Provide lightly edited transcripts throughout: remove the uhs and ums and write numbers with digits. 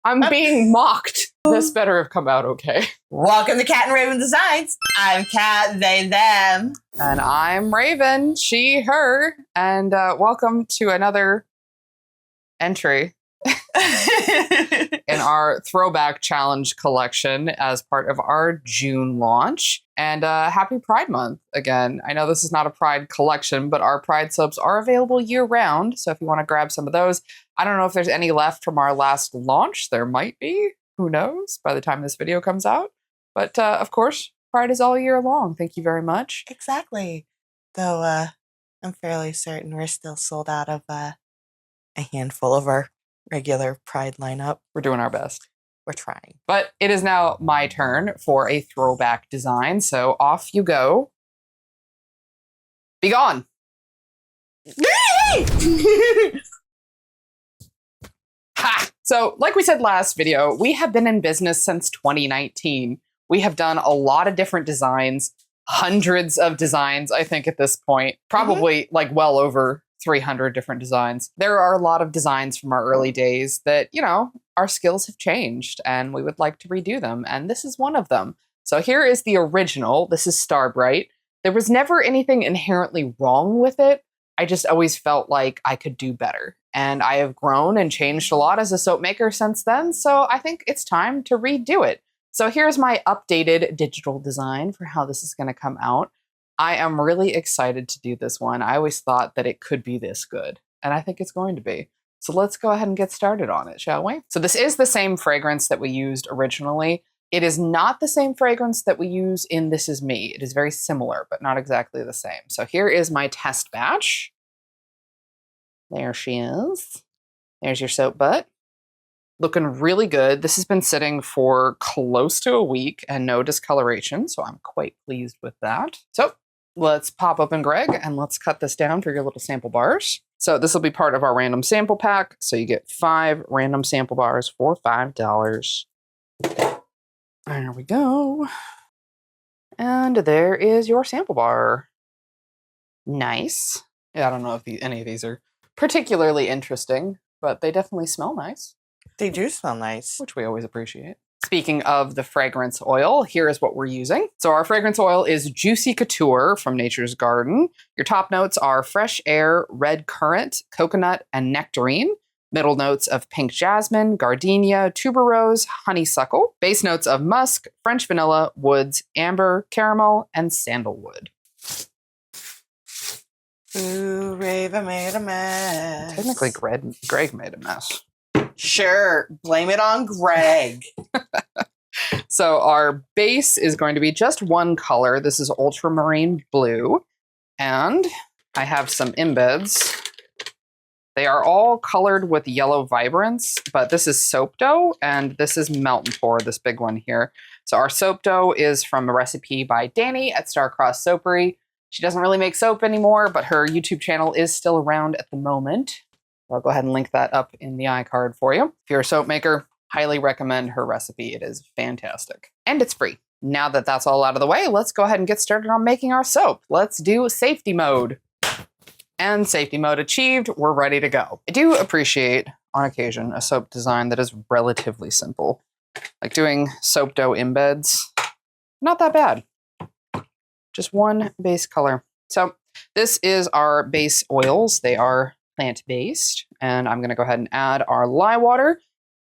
I'm being mocked. This better have come out okay. Welcome to Cat and Raven Designs. I'm Cat, they, them. And I'm Raven, she, her. And welcome to another entry in our Throwback Challenge collection as part of our June launch. And happy Pride Month again. I know this is not a Pride collection, but our Pride soaps are available year-round. So if you want to grab some of those, I don't know if there's any left from our last launch. There might be. Who knows by the time this video comes out. But of course, Pride is all year long. Thank you very much. Exactly. Though I'm fairly certain we're still sold out of a handful of our regular Pride lineup. We're doing our best. We're trying. But it is now my turn for a throwback design. So off you go. Be gone. Ha! So like we said last video, we have been in business since 2019. We have done a lot of different designs, hundreds of designs, I think at this point, probably like well over 300 different designs. There are a lot of designs from our early days that, you know, our skills have changed and we would like to redo them. And this is one of them. So here is the original. This is Starbright. There was never anything inherently wrong with it. I just always felt like I could do better. And I have grown and changed a lot as a soap maker since then. So I think it's time to redo it. So here's my updated digital design for how this is going to come out. I am really excited to do this one. I always thought that it could be this good, and I think it's going to be. So let's go ahead and get started on it, shall we? So this is the same fragrance that we used originally. It is not the same fragrance that we use in This Is Me. It is very similar, but not exactly the same. So here is my test batch. There she is. There's your soap butt. Looking really good. This has been sitting for close to a week and no discoloration, so I'm quite pleased with that. So let's pop open Greg and let's cut this down for your little sample bars. So this will be part of our random sample pack. So you get 5 random sample bars for $5. There we go. And there is your sample bar. Nice. Yeah, I don't know if any of these are particularly interesting, but they definitely smell nice. They do smell nice. Which we always appreciate. Speaking of the fragrance oil, here is what we're using. So our fragrance oil is Juicy Couture from Nature's Garden. Your top notes are fresh air, red currant, coconut, and nectarine. Middle notes of pink jasmine, gardenia, tuberose, honeysuckle. Base notes of musk, French vanilla, woods, amber, caramel, and sandalwood. Ooh, Raven made a mess. Technically, Greg made a mess. Sure, blame it on Greg. So our base is going to be just one color. This is ultramarine blue. And I have some embeds. They are all colored with yellow vibrance, but this is soap dough and this is melt and pour, this big one here. So our soap dough is from a recipe by Danny at Starcross Soapery. She doesn't really make soap anymore, but her YouTube channel is still around at the moment. I'll go ahead and link that up in the iCard for you. If you're a soap maker, highly recommend her recipe. It is fantastic. And it's free. Now that that's all out of the way, let's go ahead and get started on making our soap. Let's do safety mode. And safety mode achieved, we're ready to go. I do appreciate, on occasion, a soap design that is relatively simple. Like doing soap dough embeds, not that bad. Just one base color. So this is our base oils. They are plant-based, and I'm going to go ahead and add our lye water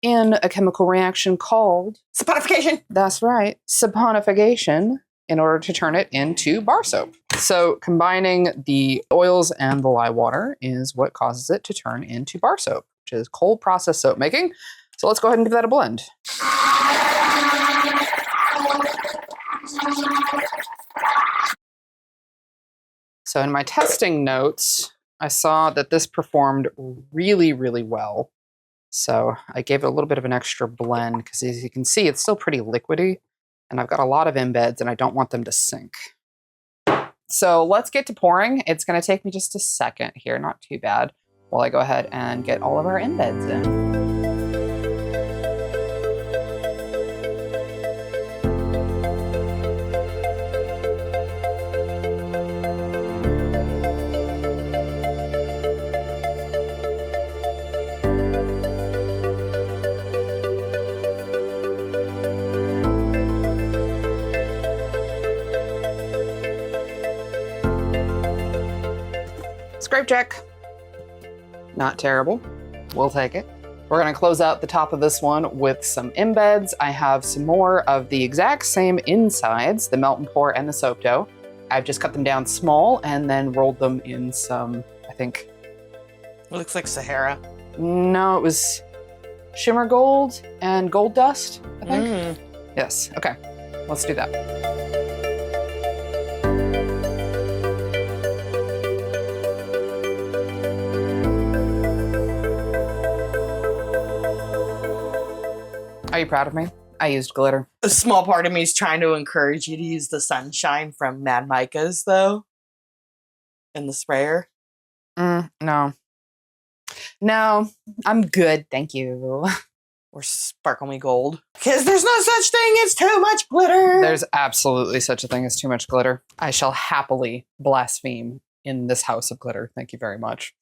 in a chemical reaction called saponification. That's right, saponification, in order to turn it into bar soap. So combining the oils and the lye water is what causes it to turn into bar soap, which is cold process soap making. So let's go ahead and give that a blend. So in my testing notes, I saw that this performed really, really well. So I gave it a little bit of an extra blend because as you can see, it's still pretty liquidy and I've got a lot of embeds and I don't want them to sink. So let's get to pouring. It's going to take me just a second here, not too bad, while I go ahead and get all of our embeds in. Scrape check. Not terrible. We'll take it. We're gonna close out the top of this one with some embeds. I have some more of the exact same insides, the melt and pour and the soap dough. I've just cut them down small and then rolled them in some, I think. It looks like Sahara. No, it was shimmer gold and gold dust, I think. Yes, okay, let's do that. Are you proud of me? I used glitter. A small part of me is trying to encourage you to use the sunshine from Mad Micah's, though, in the sprayer. No. No, I'm good, thank you. Or Sparkle Me Gold. Because there's no such thing as too much glitter. There's absolutely such a thing as too much glitter. I shall happily blaspheme in this house of glitter. Thank you very much.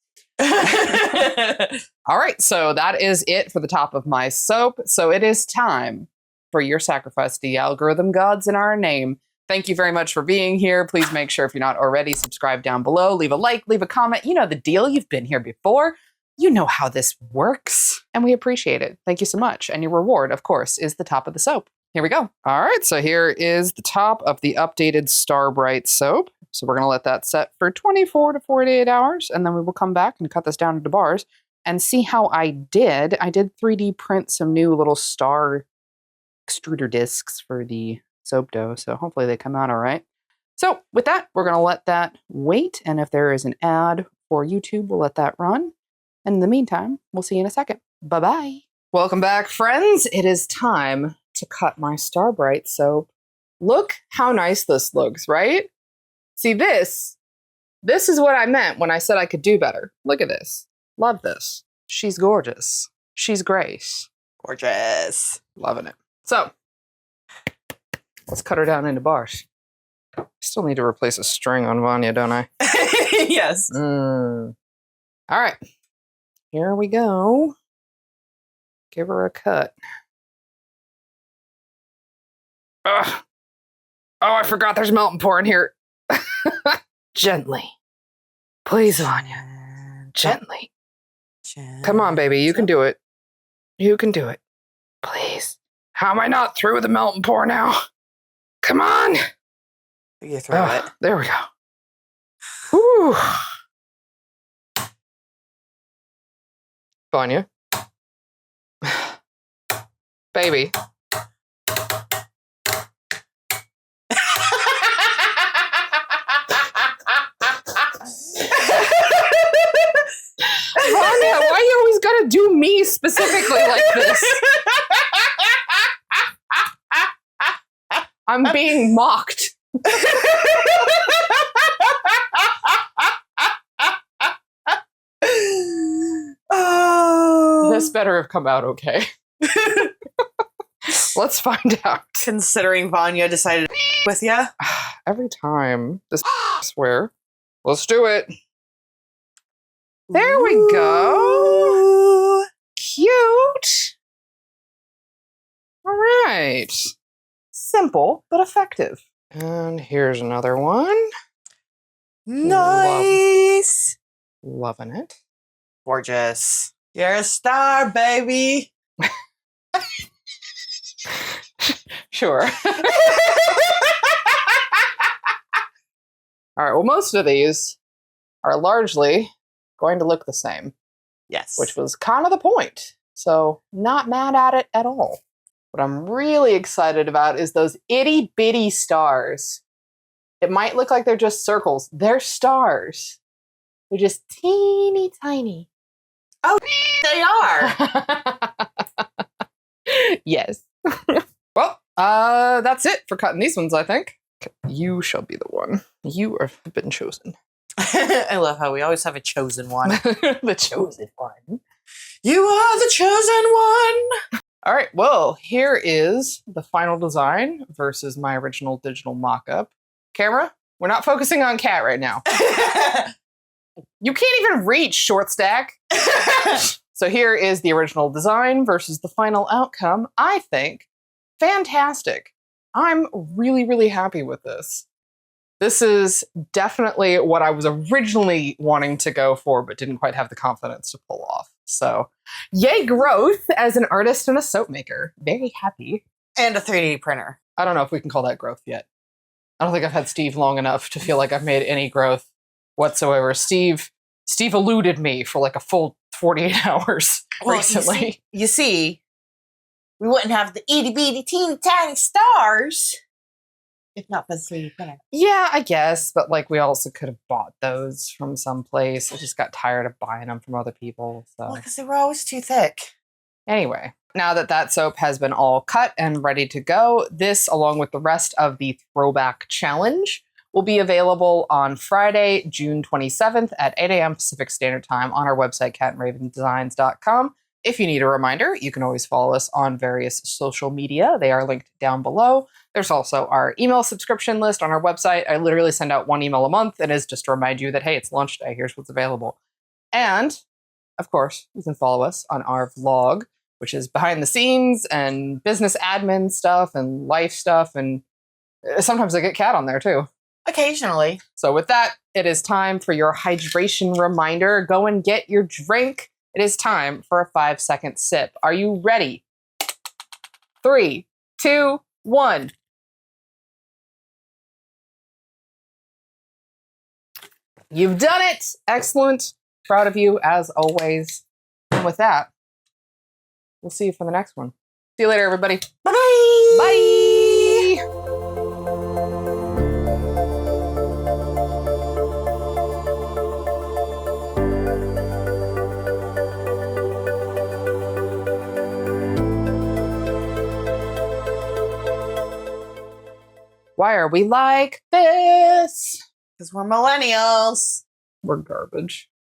All right, so that is it for the top of my soap. So it is time for your sacrifice to the algorithm gods in our name. Thank you very much for being here. Please make sure if you're not already, subscribe down below, leave a like, leave a comment. You know the deal. You've been here before. You know how this works, and we appreciate it. Thank you so much. And your reward, of course, is the top of the soap. Here we go. All right, so here is the top of the updated Star Bright soap. So we're going to let that set for 24 to 48 hours, and then we will come back and cut this down into bars and see how I did. I did 3D print some new little star extruder discs for the soap dough, so hopefully they come out all right. So with that, we're going to let that wait, and if there is an ad for YouTube, we'll let that run. And in the meantime, we'll see you in a second. Bye-bye. Welcome back, friends. It is time to cut my Star Bright soap. Look how nice this looks, right? See, this is what I meant when I said I could do better. Look at this. Love this. She's gorgeous. She's great. Gorgeous. Loving it. So, let's cut her down into bars. Still need to replace a string on Vanya, don't I? Yes. All right. Here we go. Give her a cut. Ugh. Oh, I forgot there's melt and pour in here. Gently. Please, Vanya. Gently. Come on, baby. You can do it. You can do it. Please. How am I not through the melt and pour now? Come on. You throw it. There we go. Whew. Vanya. Baby. Vanya, why you always gotta do me specifically like this? I'm being mocked. Oh. This better have come out okay. Let's find out. Considering Vanya decided to with ya. Every time. This swear. Let's do it. There we go. Cute. All right. Simple, but effective. And here's another one. Nice. Loving it. Gorgeous. You're a star, baby. Sure. All right, well, most of these are largely going to look the same. Yes. Which was kind of the point. So not mad at it at all. What I'm really excited about is those itty bitty stars. It might look like they're just circles. They're stars. They're just teeny tiny. Oh, they are. Yes. Well, that's it for cutting these ones, I think. You shall be the one. You have been chosen. I love how we always have a chosen one. The chosen one. You are the chosen one. All right, well, here is the final design versus my original digital mock-up. Camera, we're not focusing on cat right now. You can't even reach, short stack. So here is the original design versus the final outcome. I think fantastic. I'm really, really happy with this. This is definitely what I was originally wanting to go for, but didn't quite have the confidence to pull off. So, yay, growth as an artist and a soap maker. Very happy. And a 3D printer. I don't know if we can call that growth yet. I don't think I've had Steve long enough to feel like I've made any growth whatsoever. Steve eluded me for like a full 48 hours recently. You see, we wouldn't have the itty bitty teeny tiny stars if not for the 3D printer. Yeah, I guess, but like we also could have bought those from someplace. I just got tired of buying them from other people. So Well, because they were always too thick. anyway, now that soap has been all cut and ready to go, this, along with the rest of the Throwback Challenge, will be available on Friday, June 27th at 8 a.m. Pacific Standard Time on our website, catandravendesigns.com. If you need a reminder, you can always follow us on various social media. They are linked down below. There's also our email subscription list on our website. I literally send out one email a month, and it's just to remind you that, hey, it's launch day. Here's what's available. And, of course, you can follow us on our vlog, which is behind the scenes and business admin stuff and life stuff. And sometimes I get Cat on there, too. Occasionally. So with that, it is time for your hydration reminder. Go and get your drink. It is time for a 5-second sip. Are you ready? 3, 2, 1. You've done it. Excellent. Proud of you as always. And with that, we'll see you for the next one. See you later, everybody. Bye-bye. Bye. Why are we like this? Because we're millennials. We're garbage.